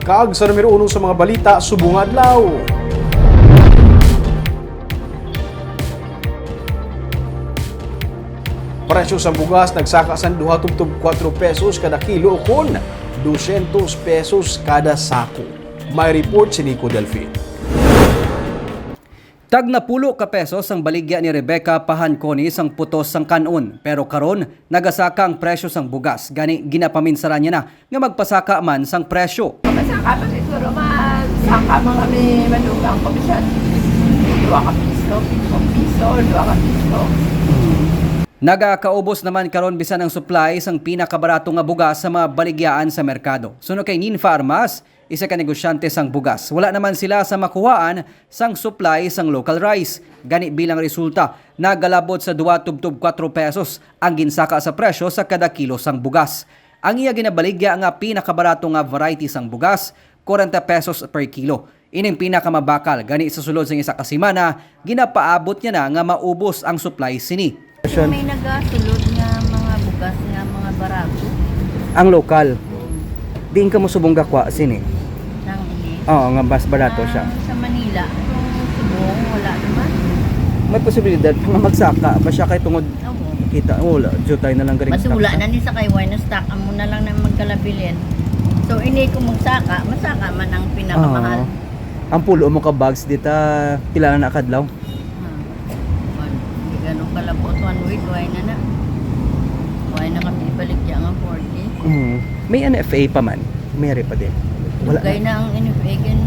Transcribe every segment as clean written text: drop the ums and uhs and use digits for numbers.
Kag sa numero 1 sa mga balita, subong adlaw. Presyo sa bugas nagsaka sa 2.4 pesos kada kilo kon 200 pesos kada sako. May report si Nico Delfin. Tag na pulo ka pesos ang baligya ni Rebecca Pahanconi sang putos sang kanon. Pero karon nagasaka ang presyo sang bugas. Gani ginapaminsaran niya na nga magpasaka man sang presyo. Masaka pa siguro masaka man kami madugang komisyon. 2 ka piso, 5 piso, 2 ka piso. Nagakaubos naman karon bisan ang supply sang pinakabarato nga bugas sa mga baligyaan sa merkado. Suno kay Ninfa Armas, isa ka negosyante sang bugas. Wala naman sila sa makuhaan sang supply sang local rice. Gani bilang resulta, nagalabot sa 2.4 pesos ang ginsaka sa presyo sa kada kilo sang bugas. Ang iya ginabaligya nga pinakabarato nga variety sang bugas, 40 pesos per kilo. Ining pinakamabakal, gani sa sulod sang isa ka semana, ginapaabot niya na nga maubos ang supply sini. May nagasulod nga mga bugas nga mga barato Ang lokal, diin ka mo subong gakwa sini. nang ini. Oo, nga mas barato siya. Sa Manila, kung subong, wala naman. May posibilidad nga magsaka ba siya kay tungod Oo. kita wala jutay na lang garing Basta wala na ni sa kay wine na stock, amo na lang na magkalabilin. So ini kung magsaka, masaka man ang pinakamahal. Ang pulo mo ka bags dita pila na kadlaw. Hindi ganun kalabot, 1 week, wine na na. Wine na kami ibalik niya nga 40. May NFA pa man. Mayroon pa din. Kaya na ang inifigin.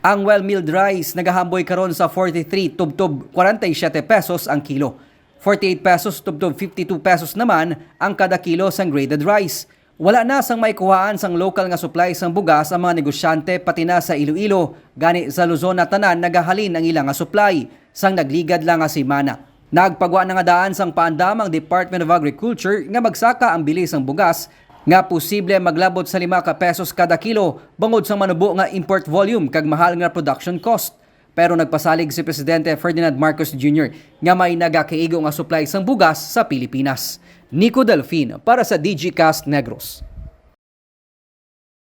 Ang well-milled rice nagahamboy karon sa 43 tubtob 47 pesos ang kilo. 48 pesos tubtob 52 pesos naman ang kada kilo sang graded rice. Wala na sang may kuhaan sang local nga supply sang bugas ang mga negosyante pati na sa Iloilo. Gani sa Luzon na tanan nagahalin ang ilang nga supply sang nagligad lang nga semana. Nagpagwa na nga daan sang paandam ang Department of Agriculture nga magsaka ang bilis sang bugas nga posible maglabot sa 5 ka pesos kada kilo bangod sa manubo nga import volume kag mahal nga production cost. Pero nagpasalig si Presidente Ferdinand Marcos Jr. nga may nagakaigo nga supply sang bugas sa Pilipinas. Nico Delfin para sa DigiCast Negros.